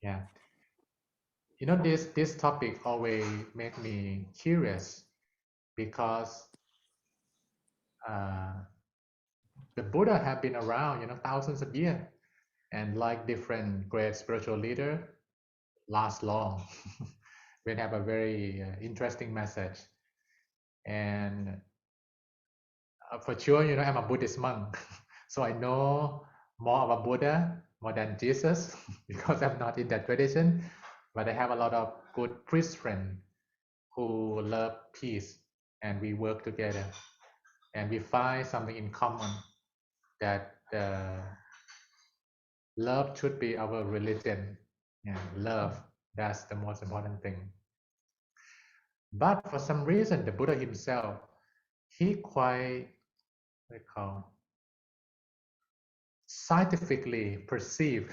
Yeah. You know, this topic always make me curious because uh, the Buddha have been around, thousands of years, and like different great spiritual leader, last long. We have a very interesting message, and for sure, I'm a Buddhist monk, so I know more about Buddha more than Jesus because I'm not in that tradition, but I have a lot of good priest friends who love peace, and we work together, and we find something in common that love should be our religion. Yeah, love, that's the most important thing. But for some reason, the Buddha himself, he quite, what I call, scientifically perceived,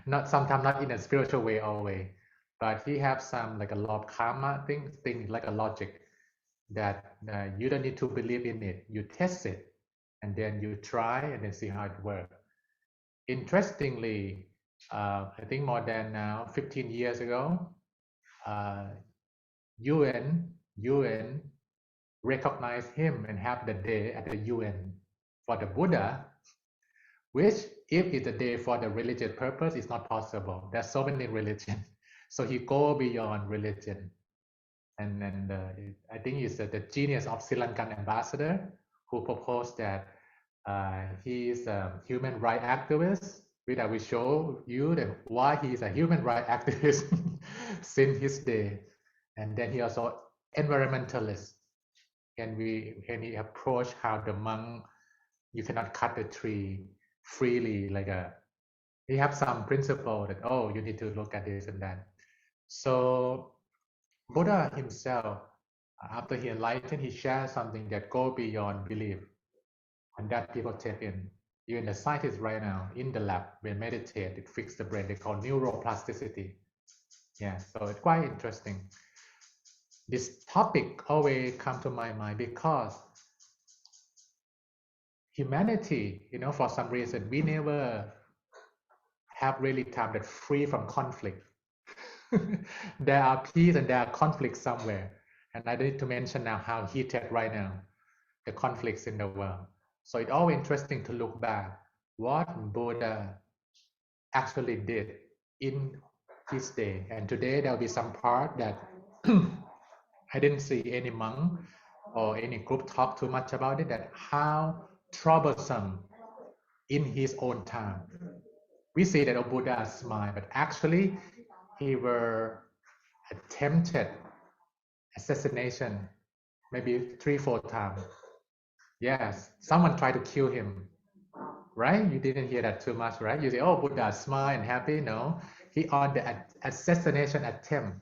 not sometimes not in a spiritual way always, but he have some like a law of karma thing like a logic that you don't need to believe in it. You test it, and then you try and then see how it works. Interestingly, I think more than now 15 years ago, uh, UN recognized him and have the day at the UN for the Buddha, which if it's a day for the religious purpose, it's not possible. There's so many religions, so he go beyond religion, and I think he's the genius of Sri Lankan ambassador who proposed that he is a human rights activist. Which I will show you that why he is a human rights activist since his day, and then he also environmentalist. Can he approach how the monk you cannot cut the tree freely like a he have some principle that you need to look at this and that. So Buddha himself, after he enlightened, he shares something that go beyond belief, and that people take in. Even the scientists right now in the lab, when meditate, it fix the brain. They call neuroplasticity. Yeah, so it's quite interesting. This topic always come to my mind because humanity, for some reason, we never have really time that free from conflict. There are peace and there are conflicts somewhere. And I need to mention now how heated right now the conflicts in the world. So it's always interesting to look back what Buddha actually did in his day. And today there'll be some part that I didn't see any monk or any group talk too much about it, that how troublesome in his own time. We see that Buddha smiled, but actually he were attempted assassination maybe 3-4 times. Yes, someone tried to kill him, right? You didn't hear that too much, right? You say, oh, Buddha smile and happy. No, he on the assassination attempt.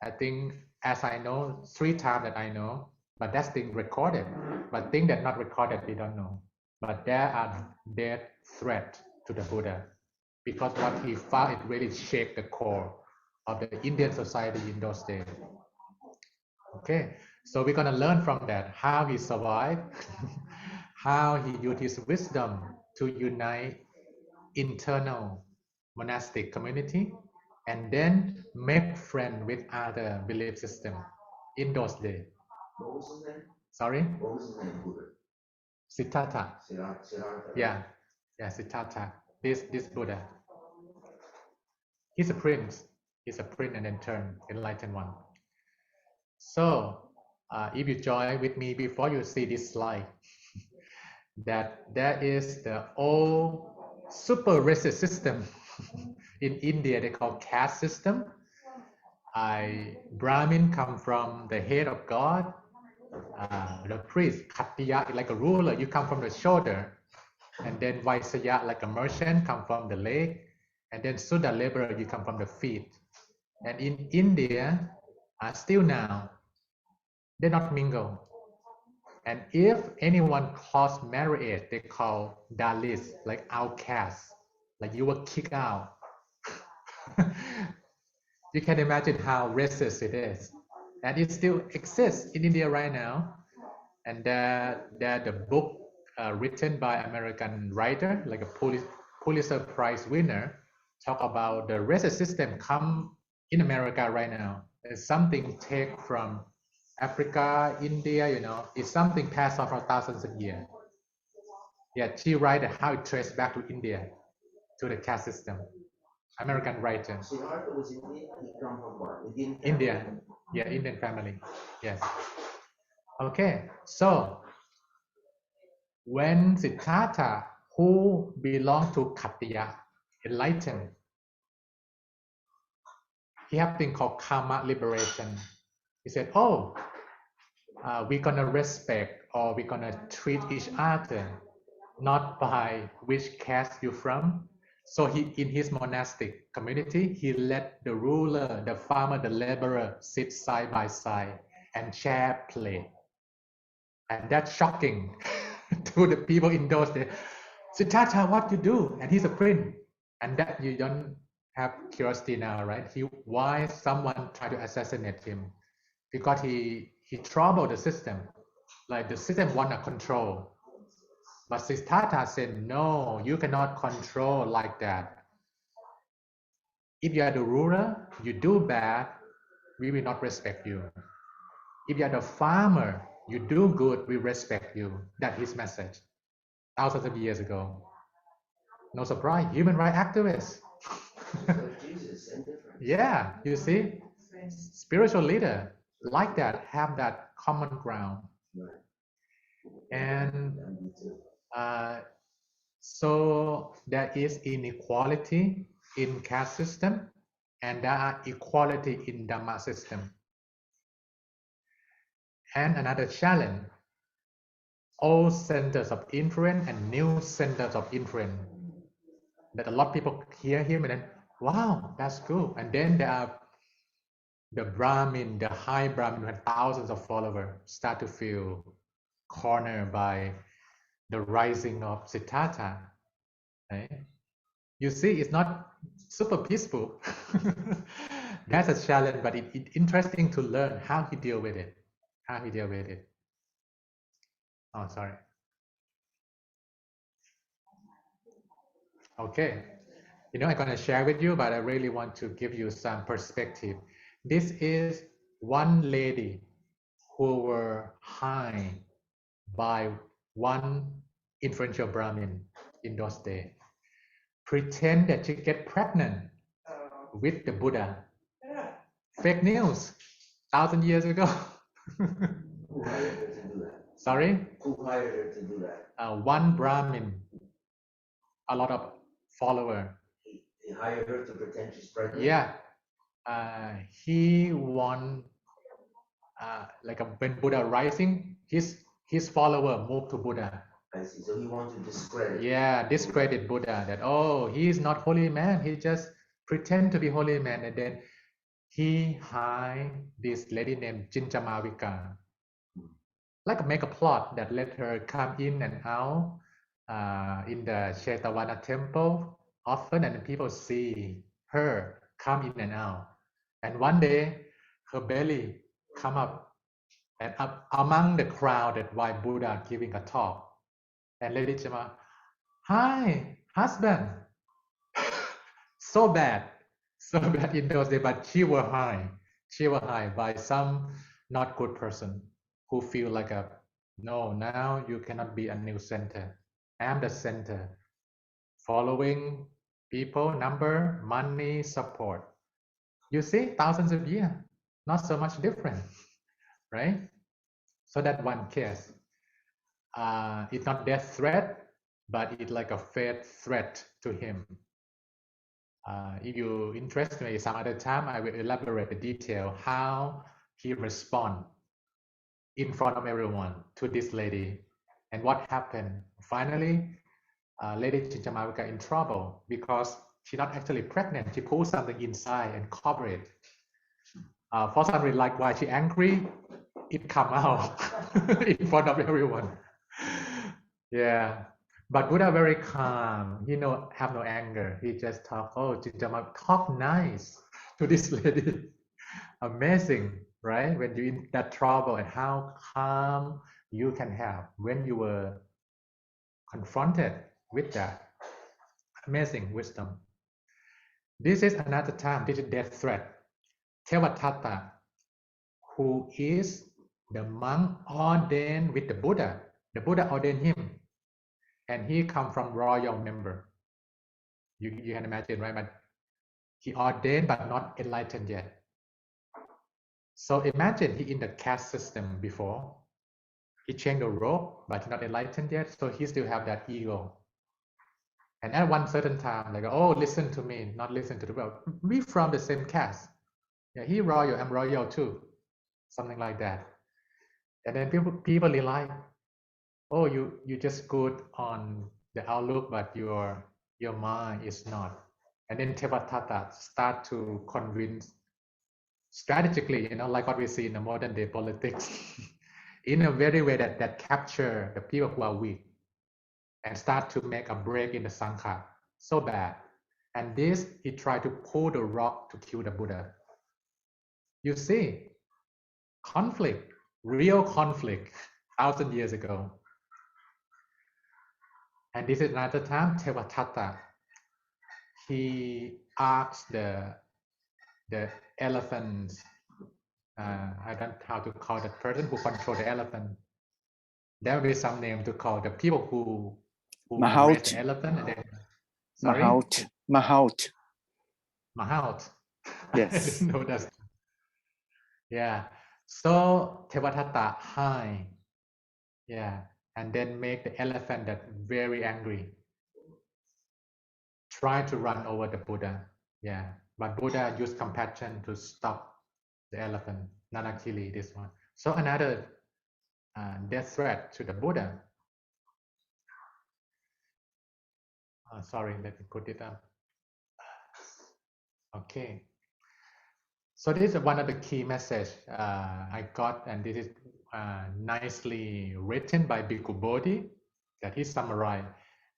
I think, as I know, 3 times that I know, but that's thing recorded. But thing that not recorded, we don't know. But there are death threat to the Buddha because what he found, it really shaped the core of the Indian society in those days. Okay, so we're gonna learn from that how he survived, how he used his wisdom to unite internal monastic community, and then make friend with other belief system in those days. Sorry? What was his name? Siddhartha. Yeah, yeah, Siddhartha. This Buddha. He's a prince. He's a prince and then turn enlightened one. So if you join with me before you see this slide, that there is the old super racist system in India. They call caste system. Brahmin come from the head of God. The priest, Khattiya, like a ruler, you come from the shoulder, and then Vaisya, like a merchant, come from the leg, and then Sudha, laborer, you come from the feet. And in India, still now, they not mingle. And if anyone cross marriage, they call Dalits, like outcasts, like you were kicked out. You can imagine how racist it is. And it still exists in India right now. And the book written by American writer, like a Pulitzer Prize winner, talk about the racist system come in America right now. It's something take from Africa, India, it's something passed on for thousands of years. Yeah, she write how it traced back to India, to the caste system. American writer. Siddhartha was Indian. He come from what? Indian family? India. Yeah, Indian family. Yes. Okay, so when Siddhartha, who belonged to Khattiya, enlightened, he have thing called karma liberation. He said, oh, we're gonna respect or we're gonna treat each other not by which caste you're from. So he, in his monastic community, he let the ruler, the farmer, the laborer sit side by side and share plate. And that's shocking to the people in those days. Siddhartha, what you do? And he's a prince. And that you don't have curiosity now, right? Why someone tried to assassinate him? Because he troubled the system. Like the system want to control. But Siddhartha said, no, you cannot control like that. If you are the ruler, you do bad, we will not respect you. If you are the farmer, you do good, we respect you. That's his message. Thousands of years ago. No surprise, human rights activists. Jesus, indifferent. Yeah, you see, spiritual leader like that have that common ground. Right. And Me too. so there is inequality in caste system, and there are equality in Dhamma system. And another challenge, old centers of influence and new centers of influence. That a lot of people hear him and then, wow, that's cool. And then there are the Brahmin, the high Brahmin who had thousands of followers start to feel cornered by the rising of Siddhartha. Right? You see, it's not super peaceful. That's a challenge, but it's interesting to learn how he deal with it. How he deal with it. Oh, sorry. Okay. I'm going to share with you, but I really want to give you some perspective. This is one lady who were high by one influential Brahmin in those days. Pretend that she get pregnant with the Buddha. Fake news, 1,000 years ago. Who hired her to do that? Sorry? Who hired her to do that? One Brahmin, a lot of follower. He hired her to pretend she's pregnant? Yeah. He want, like when Buddha rising, his follower moved to Buddha. I see. So he wants to discredit. Yeah, discredit Buddha. That, oh, he is not holy man. He just pretend to be holy man, and then he hired this lady named Chintamavika, like make a plot that let her come in and out in the Chetavana temple often, and people see her come in and out. And one day, her belly come up, and up among the crowd that while Buddha giving a talk, and Lady Chama, hi, husband. So bad in those days, but she was high by some not good person who feel like no, now you cannot be a new center. I'm the center, following people, number, money, support. You see, thousands of years, not so much different, right? So that one case, it's not death threat, but it's like a faith threat to him. If you interest me some other time, I will elaborate the detail how he respond in front of everyone to this lady and what happened. Finally, Lady Chintamavika in trouble because she's not actually pregnant. She pulled something inside and covered it. For some reason, like why she angry, it come out in front of everyone. Yeah. But Buddha very calm. He have no anger. He just talk. Oh, Chintamavika, talk nice to this lady. Amazing, right? When you're in that trouble and how calm you can have when you were confronted with that. Amazing wisdom. This is another time, this is death threat. Tevatatta, who is the monk ordained with the Buddha ordained him, and he come from royal member. You can imagine, right? But he ordained but not enlightened yet. So imagine he in the caste system before. He changed the robe, but not enlightened yet, so he still have that ego. And at one certain time, like, oh, listen to me, not listen to the world. We from the same caste. Yeah, he royal, I'm royal too. Something like that. And then people realize, oh, you just good on the outlook, but your mind is not. And then Tevatatta start to convince strategically, like what we see in the modern day politics, in a very way that capture the people who are weak and start to make a break in the Sangha so bad. And this, he tried to pull the rock to kill the Buddha. You see, conflict, real conflict, 1,000 years ago. And this is another time, Tevatatta, he asked the elephants, I don't know how to call the person who control the elephant. There will be some name to call the people who raise the elephant. And then, sorry? Mahout. Yes. I didn't know that. Yeah. So Tevatatta high. Yeah. And then make the elephant that very angry. Try to run over the Buddha. Yeah. But Buddha used compassion to stop the elephant. Nanakili, this one. So another death threat to the Buddha. Sorry, let me put it up. Okay. So this is one of the key message I got, and this is nicely written by Bhikkhu Bodhi, that he summarized.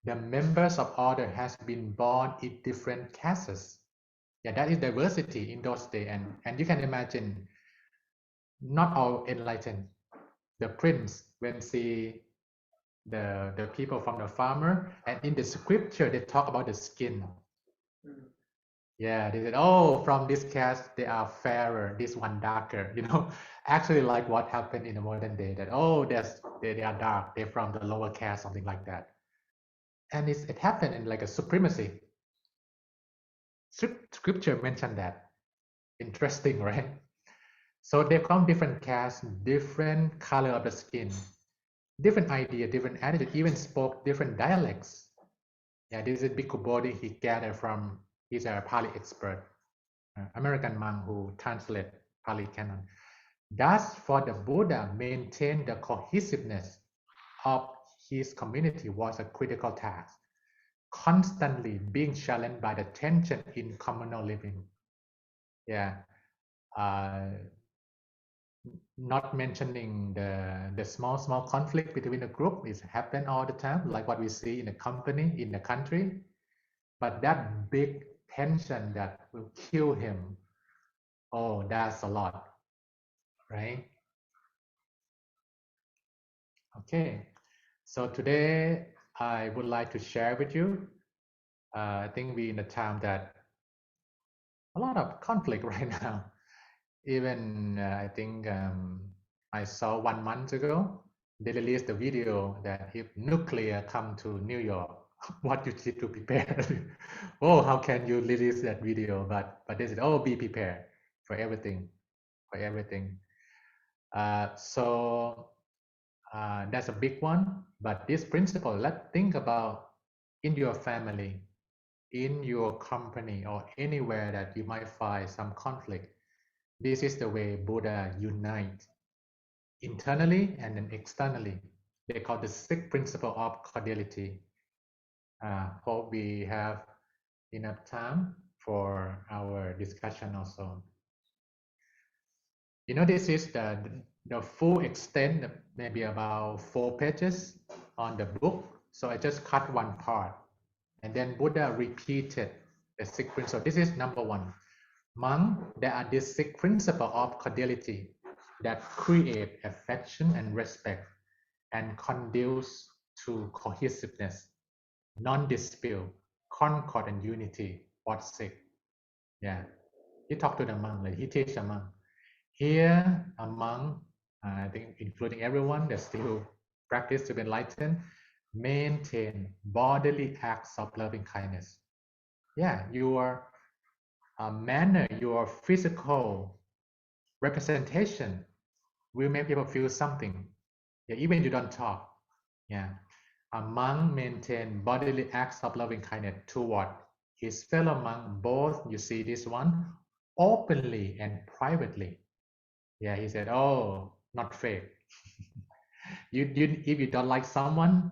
The members of order has been born in different castes. Yeah, that is diversity in those days, and you can imagine, not all enlightened. The prince, when see the people from the farmer, and in the scripture they talk about the skin. Yeah, they said, oh, from this caste they are fairer, this one darker. Actually like what happened in the modern day, that they are dark, they're from the lower caste, something like that. And it happened in like a supremacy. Scripture mentioned that. Interesting, right? So they come different castes, different color of the skin, different idea, different attitude, even spoke different dialects. Yeah, this is Bhikkhu Bodhi he gathered from, he's a Pali expert, American monk who translate Pali canon. Thus, for the Buddha, maintain the cohesiveness of his community was a critical task, constantly being challenged by the tension in communal living. Yeah. Not mentioning the small conflict between the group is happen all the time, like what we see in the company, in the country. But that big tension that will kill him, oh, that's a lot, right? Okay, so today I would like to share with you. I think we're in a time that a lot of conflict right now. Even I think I saw 1 month ago, they released the video that if nuclear come to New York, what you need to prepare. Oh, how can you release that video? But they said, oh, be prepared for everything, so that's a big one. But this principle, let's think about in your family, in your company, or anywhere that you might find some conflict. This is the way Buddha unites internally and then externally. They call the sixth principle of cordiality. Hope we have enough time for our discussion also. This is the full extent, maybe about 4 pages on the book. So I just cut one part, and then Buddha repeated the sixth principle. This is number 1. Monk, there are these 6 principles of cordiality that create affection and respect and conduce to cohesiveness, non-dispute, concord, and unity. What's 6? Yeah, he talked to the monk, like he teach the monk. Here, a monk, I think including everyone that still practice to be enlightened, maintain bodily acts of loving kindness. Yeah, your manner, your physical representation will make people feel something. Yeah, even you don't talk. Yeah, a monk maintain bodily acts of loving kindness toward his fellow monk, both, you see this one, openly and privately. Yeah, he said, oh, not fake. If you don't like someone,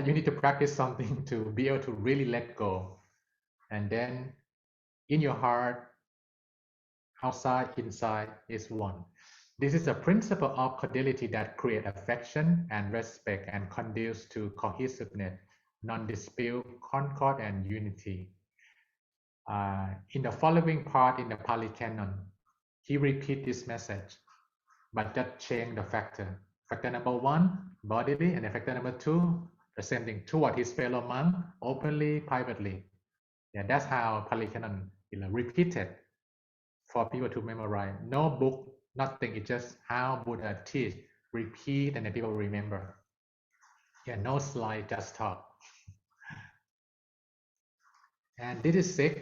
you need to practice something to be able to really let go. And then in your heart, outside, inside is one. This is a principle of cordiality that creates affection and respect and conduces to cohesiveness, non-dispute, concord, and unity. In the following part in the Pali Canon, he repeats this message, but just change the factor. Factor number one, bodily, and factor number two, the same thing, toward his fellow monk, openly, privately. Yeah, that's how Pali Canon repeated for people to memorize. No book, nothing. It's just how Buddha teach, repeat, and then people remember. Yeah, no slide, just talk. And this is six.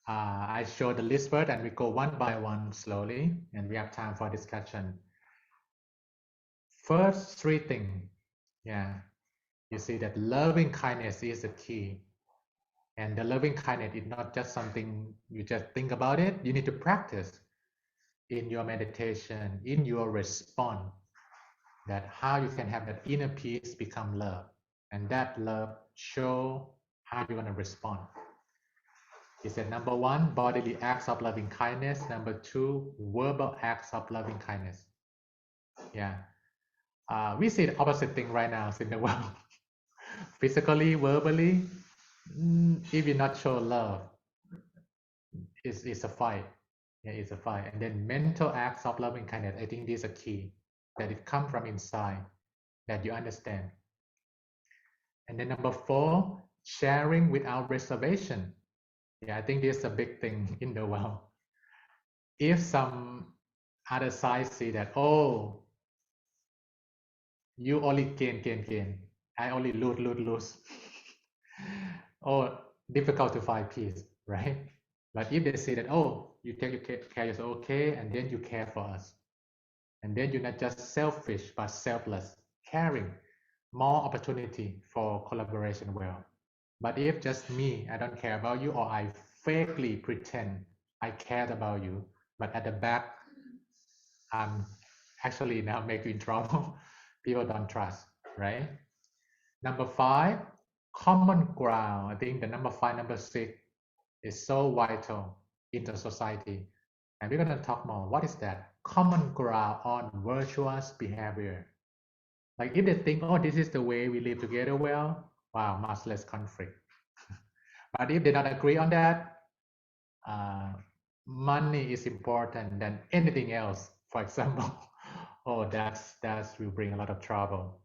I show the list first, and we go one by one slowly, and we have time for discussion. First three things. Yeah, you see that loving kindness is the key. And the loving kindness is not just something you just think about it. You need to practice in your meditation, in your response, that how you can have that inner peace become love. And that love show how you're going to respond. He said, number one, bodily acts of loving kindness. Number two, verbal acts of loving kindness. Yeah. We see the opposite thing right now in the world. Physically, verbally, if you not show love, it's a fight. Yeah, it's a fight. And then mental acts of loving kindness, I think this is a key, that it comes from inside, that you understand. And then number four, sharing without reservation. Yeah, I think this is a big thing in the world. If some other side see that, oh, you only gain, I only lose. Oh, difficult to find peace, right? But if they say that, oh, you take care of yourself, okay, and then you care for us, and then you're not just selfish but selfless, caring, more opportunity for collaboration well. But if just me, I don't care about you, or I fakely pretend I cared about you, but at the back, I'm actually now making you in trouble, people don't trust, right? Number five, common ground. I think the number five, number six is so vital in the society. And we're going to talk more. What is that? Common ground on virtuous behavior. Like if they think, oh, this is the way we live together well, wow, much less conflict. But if they don't agree on that, money is important than anything else. For example, oh, that will bring a lot of trouble.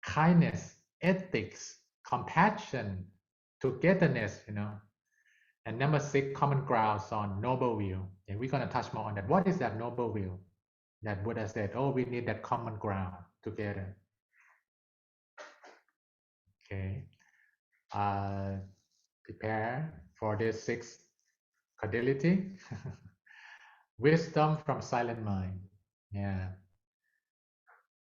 Kindness, ethics, compassion, togetherness, And number six, common grounds on noble will. And we're going to touch more on that. What is that noble will? That Buddha said, oh, we need that common ground together. Okay. Prepare for this sixth cordiality. Wisdom from silent mind. Yeah.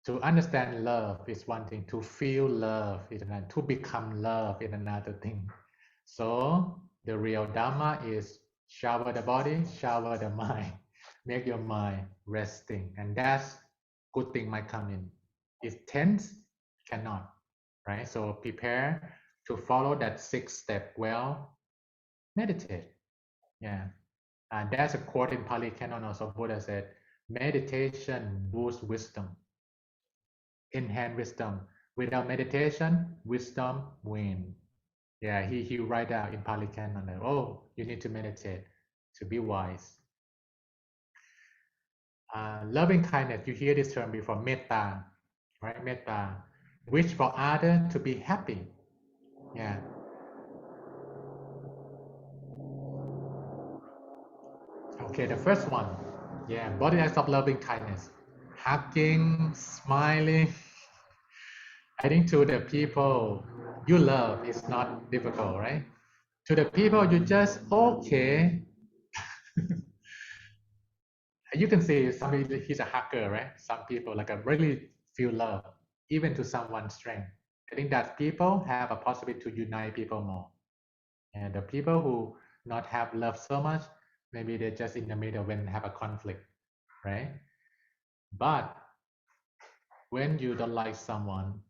To understand love is one thing. To feel love is another. To become love is another thing. So the real Dharma is shower the body, shower the mind. Make your mind resting. And that's good thing might come in. If tense, cannot. Right? So prepare to follow that sixth step well. Meditate. Yeah. And there's a quote in Pali Canon also. Buddha said, meditation boosts wisdom. Enhance wisdom. Without meditation, wisdom wins. Yeah, he write out in Pali Canon, like, oh, you need to meditate to be wise. Loving kindness, you hear this term before, metta, right? Metta, wish for others to be happy. Yeah. Okay, the first one. Yeah, body acts of loving kindness. Hugging, smiling. I think to the people you love is not difficult, right? To the people you just okay. You can say somebody he's a hugger, right? Some people like really feel love, even to someone's strength. I think that people have a possibility to unite people more. And the people who not have love so much, maybe they're just in the middle when have a conflict, right? But when you don't like someone,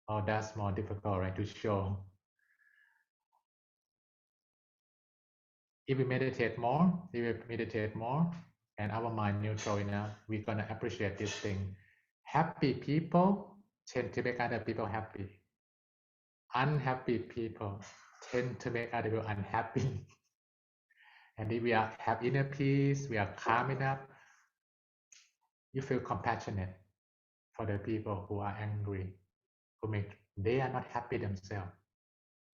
oh, that's more difficult, right, to show. If we meditate more, and our mind neutral enough, we're gonna appreciate this thing. Happy people tend to make other people happy. Unhappy people tend to make other people unhappy. And if we have inner peace, we are calm enough, you feel compassionate for the people who are angry, they are not happy themselves.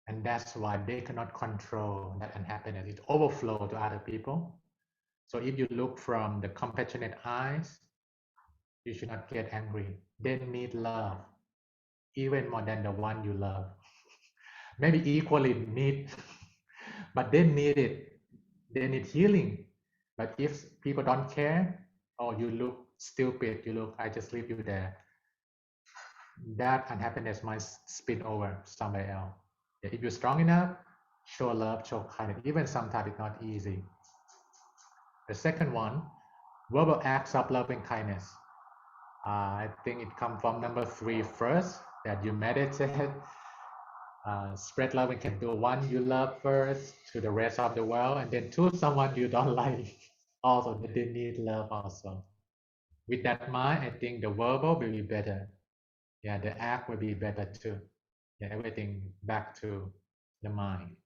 And that's why they cannot control that unhappiness. It overflows to other people. So if you look from the compassionate eyes, you should not get angry. They need love, even more than the one you love. Maybe equally need, but they need it. They need healing. But if people don't care, or you look stupid, I just leave you there. That unhappiness might spin over somewhere else. If you're strong enough, show love, show kindness. Even sometimes it's not easy. The second one, verbal acts of loving kindness. I think it comes from number 3 first, that you meditate, spread love and can do one you love first to the rest of the world, and then to someone you don't like. Also, they need love also. With that mind, I think the verbal will be better. Yeah, the act will be better too. Yeah, everything back to the mind.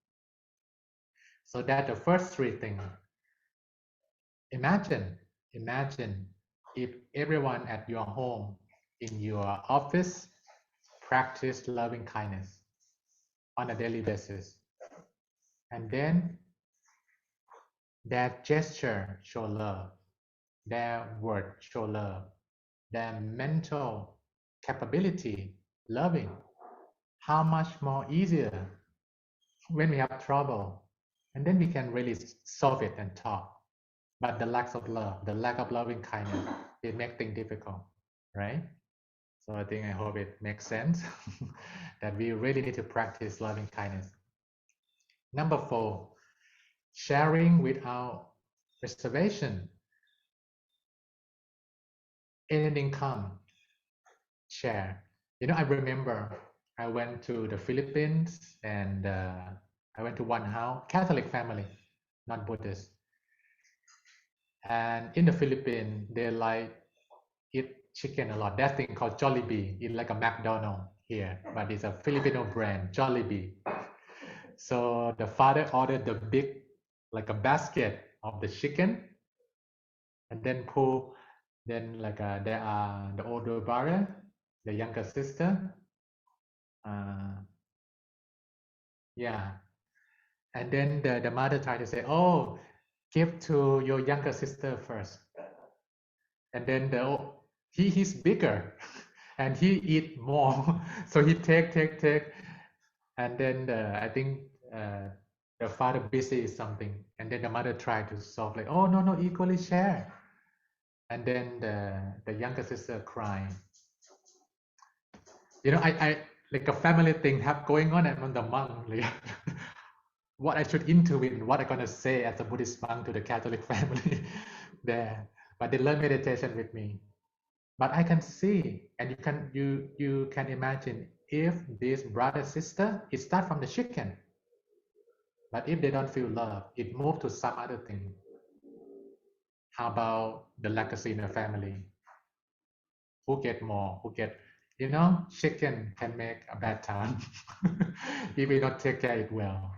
So that the first 3 things. Imagine if everyone at your home, in your office, practice loving kindness on a daily basis. And then their gesture show love, their word show love, their mental capability loving. How much more easier when we have trouble, and then we can really solve it and talk. But the lack of love, the lack of loving kindness, it makes things difficult, right? So I hope it makes sense that we really need to practice loving kindness. Number 4, sharing without reservation. Anything come, share. I remember I went to the Philippines, and I went to one house, Catholic family, not Buddhist. And in the Philippines, they like eat chicken a lot. That thing called Jollibee. It's like a McDonald's here, but it's a Filipino brand, Jollibee. So the father ordered the big, like a basket of the chicken, and then there are the older brother, the younger sister. Yeah. And then the mother tried to say, oh, give to your younger sister first. And then he's bigger and he eat more. So he take. And then I think the father busy is something. And then the mother tried to solve like, oh, no, equally share. And then the younger sister crying. I like a family thing have going on among the monk. Like, what I should intervene, what I'm gonna say as a Buddhist monk to the Catholic family there. But they learn meditation with me. But I can see, and you can imagine if this brother sister, it start from the chicken. But if they don't feel love, it moves to some other thing. How about the legacy in the family? Who get more? Chicken can make a bad time if we don't take care of it well.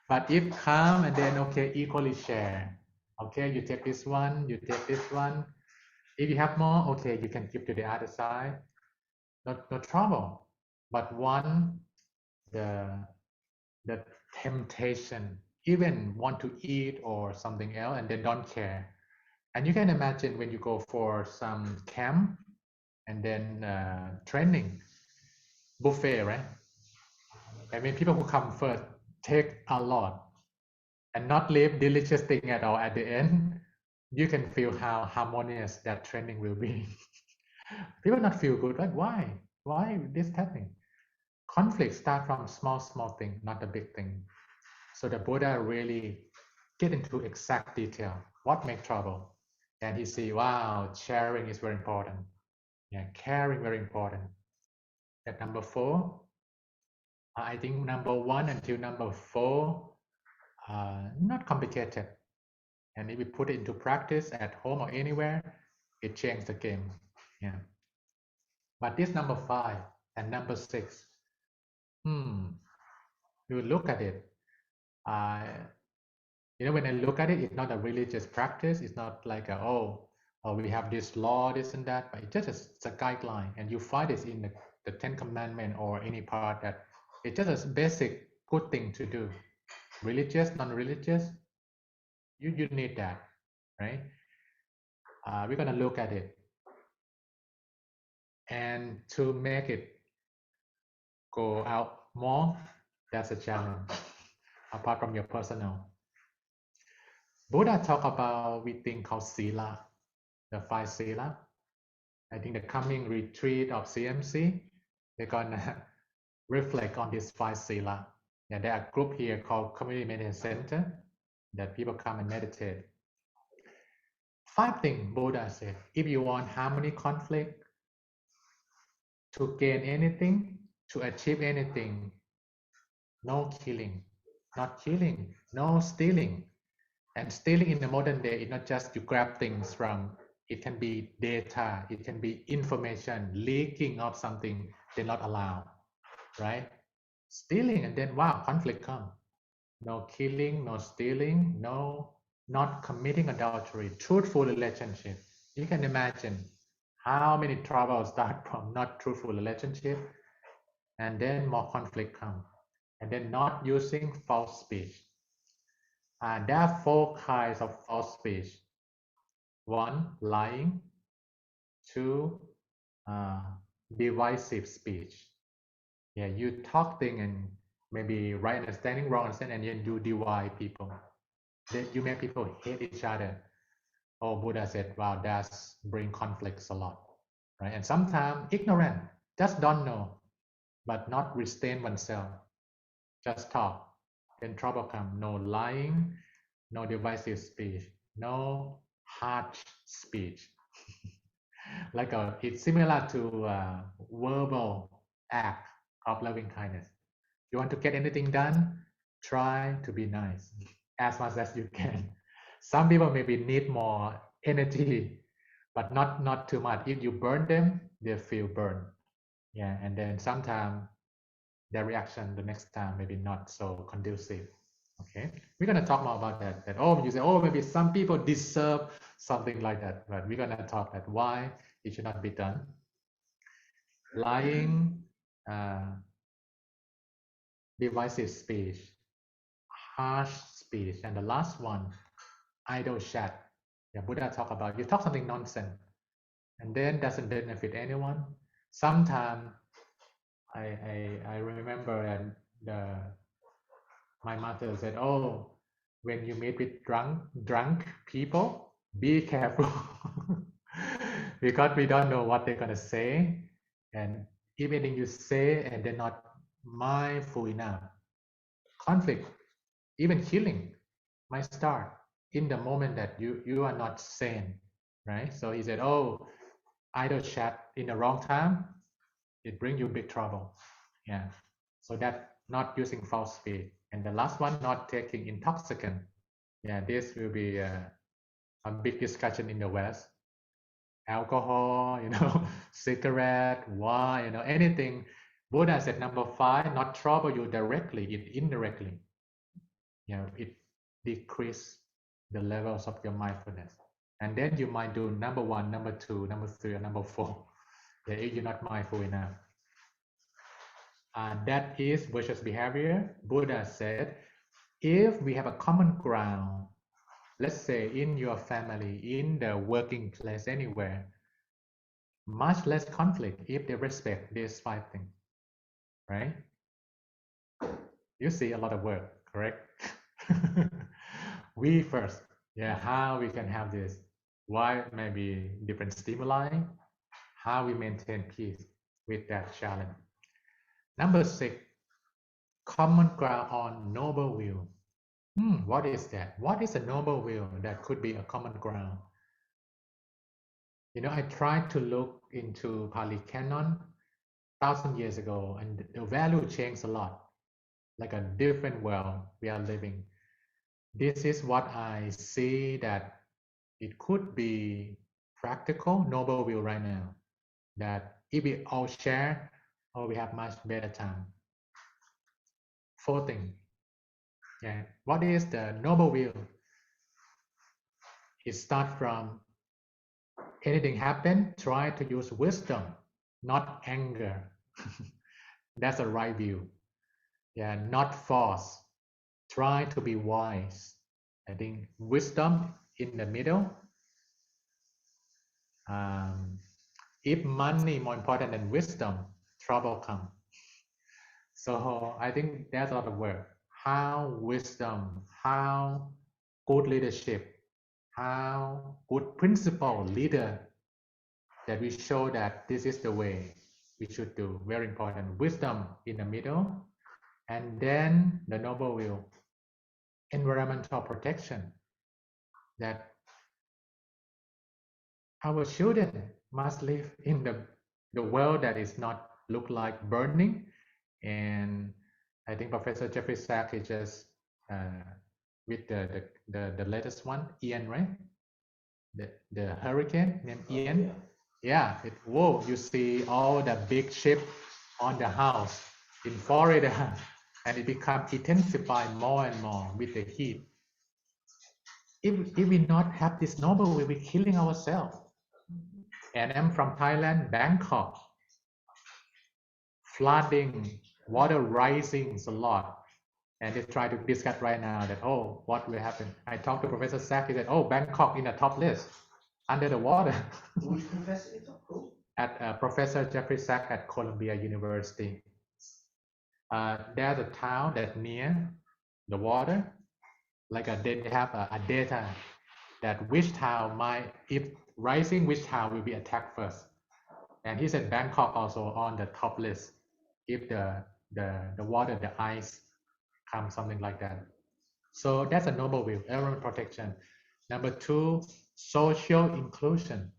But if calm and then okay, equally share. Okay, you take this one, you take this one. If you have more, okay, you can give to the other side. No trouble. But the temptation even want to eat or something else, and they don't care. And you can imagine when you go for some camp and then training, buffet, right? I mean, people who come first take a lot and not leave delicious thing at all at the end. You can feel how harmonious that training will be. People not feel good, like why this happening? Conflict start from small thing, not a big thing. So the Buddha really get into exact detail. What make trouble? And he see, wow, sharing is very important. Yeah, caring very important. At number 4, I think number 1 until number 4, not complicated. And if we put it into practice at home or anywhere, it changes the game. Yeah. But this number 5 and number 6, you look at it. When I look at it, it's not a religious practice. It's not like we have this law, this and that, but it's a guideline, and you find it in the 10 Commandments or any part that it's just a basic good thing to do. Religious, non-religious, you need that, right? We're gonna look at it, and to make it go out more, that's a challenge. Apart from your personal, Buddha talk about we think called sila, the 5 sila. I think the coming retreat of CMC, they're gonna reflect on this 5 sila. And there are a group here called Community Meditation Center that people come and meditate. 5 things Buddha said. If you want harmony, conflict, to gain anything, to achieve anything, no killing, not killing, no stealing. And stealing in the modern day is not just you grab things from, it can be data, it can be information, leaking of something they're not allowed, right? Stealing, and then wow, conflict come. No killing, no stealing, no not committing adultery, truthful relationship. You can imagine how many troubles start from not truthful relationship, and then more conflict come. And then not using false speech. There are 4 kinds of false speech. 1, lying. 2, divisive speech. Yeah, you talk thing and maybe right understanding, wrong understanding, and then you divide people. Then you make people hate each other. Oh, Buddha said, wow, that's bring conflicts a lot, right? And sometimes ignorant, just don't know, but not restrain oneself. Just talk. Then trouble come. No lying, no divisive speech, no harsh speech. Like it's similar to verbal act of loving kindness. You want to get anything done, try to be nice as much as you can. Some people maybe need more energy, but not too much. If you burn them, they feel burned. Yeah, and then sometimes their reaction the next time maybe not so conducive. Okay, we're gonna talk more about that. You say, maybe some people deserve something like that, but we're gonna talk that why it should not be done. Lying, divisive speech, harsh speech, and the last one, idle chat. Yeah, Buddha talk about you talk something nonsense, and then doesn't benefit anyone. Sometimes I remember that my mother said, when you meet with drunk people, be careful because we don't know what they're gonna say, and even if you say and they're not mindful enough, conflict, even killing might start in the moment that you are not sane, right? So he said, idle chat in the wrong time, it brings you big trouble. Yeah. So that not using false speech. And the last one, not taking intoxicant. Yeah, this will be a big discussion in the West. Alcohol, cigarette, wine, anything. Buddha said number 5, not trouble you directly, it indirectly. It decrease the levels of your mindfulness. And then you might do number 1, number 2, number 3, or number 4. Yeah, if you're not mindful enough. That is virtuous behavior. Buddha said, If we have a common ground, let's say in your family, in the working place, anywhere, much less conflict if they respect these 5 things, right? You see a lot of work, correct? We first, yeah, how we can have this, why maybe different stimuli, how we maintain peace with that challenge. Number 6, common ground on noble will. What is that? What is a noble will that could be a common ground? You know, I tried to look into Pali Canon 1,000 years ago, and the value changed a lot, like a different world we are living. This is what I see that it could be practical noble will right now, that if we all share, we have much better time. 4 things. Yeah. What is the noble will? It starts from anything happen, try to use wisdom, not anger. That's a right view. Yeah, not force. Try to be wise. I think wisdom in the middle. If money more important than wisdom, trouble come. So I think that's a lot of work. How wisdom, how good leadership, how good principle leader that we show that this is the way we should do. Very important. Wisdom in the middle, and then the noble will, environmental protection, that our children must live in the world that is not look like burning. And I think Professor Jeffrey Sachs is just with the latest one, Ian, right? The hurricane named Ian. Yeah, whoa, you see all the big ship on the house in Florida, and it becomes intensify more and more with the heat. If we not have this noble, we'll be killing ourselves. And I'm from Thailand, Bangkok. Flooding, water rising a lot. And they try to discuss right now that, oh, what will happen? I talked to Professor Sack, he said, oh, Bangkok in the top list, under the water. Which professor? At Professor Jeffrey Sachs at Columbia University. There's a town that's near the water, like they have a data that which town if rising, which town will be attacked first. And he said Bangkok also on the top list if the water, the ice comes, something like that. So that's a noble will, environment protection. Number 2, social inclusion.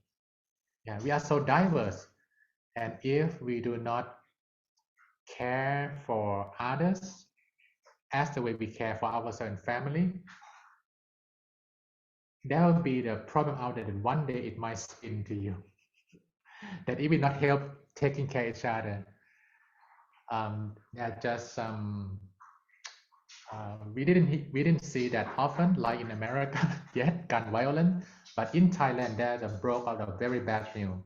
Yeah, we are so diverse. And if we do not care for others as the way we care for ourselves and family, there will be the problem out there that one day it might spin to you. That if we not help taking care of each other, just we didn't see that often, like in America yet, gun violence. But in Thailand, there's a broke out of very bad news.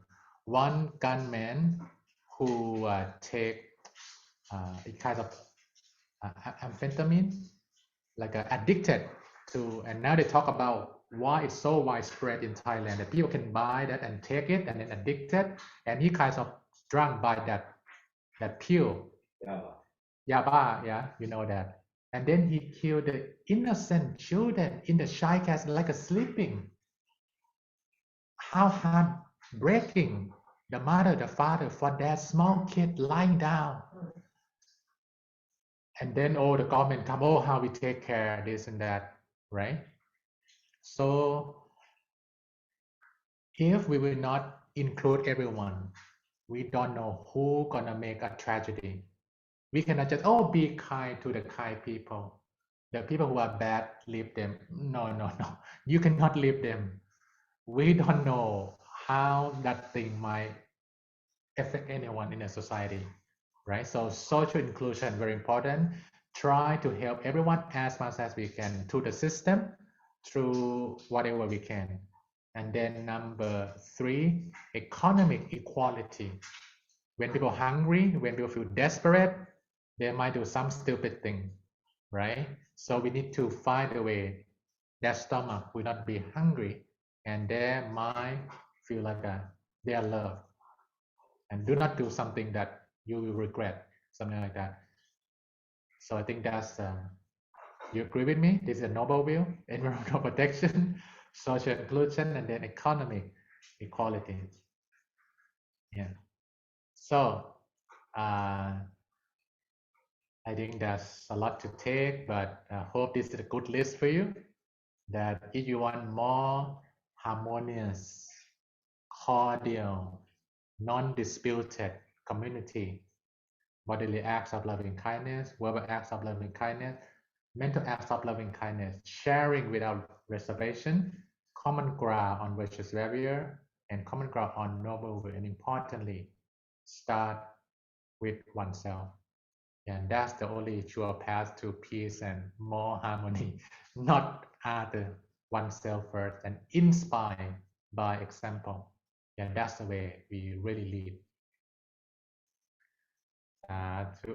One gunman who take a kind of amphetamine, like addicted to, and now they talk about why it's so widespread in Thailand that people can buy that and take it and then addicted, and he kind of drunk by that pill. Yaba, yeah, you know that. And then he killed the innocent children in the shy castle like a sleeping. How heartbreaking, the mother, the father, for that small kid lying down. And then the government come, how we take care, this and that, right? So if we will not include everyone, we don't know who gonna make a tragedy. We cannot just, be kind to the kind people. The people who are bad, leave them. No. You cannot leave them. We don't know how that thing might affect anyone in a society, right? So social inclusion, very important. Try to help everyone as much as we can through the system, through whatever we can. And then number 3, economic equality. When people are hungry, when people feel desperate, they might do some stupid thing. right? So we need to find a way their stomach will not be hungry and their mind feel like they are loved, and do not do something that you will regret, something like that. So I think that's you agree with me? This is a noble view: environmental protection, social inclusion, and then economic equality. Yeah. So I think that's a lot to take, but I hope this is a good list for you. That if you want more harmonious, cordial, non-disputed community, bodily acts of loving kindness, verbal acts of loving kindness, mental acts of loving kindness, sharing without reservation, common ground on virtuous barrier, and common ground on noble will, and importantly, start with oneself. And that's the only sure path to peace and more harmony, not other oneself first and inspired by example. And that's the way we really lead. Okay.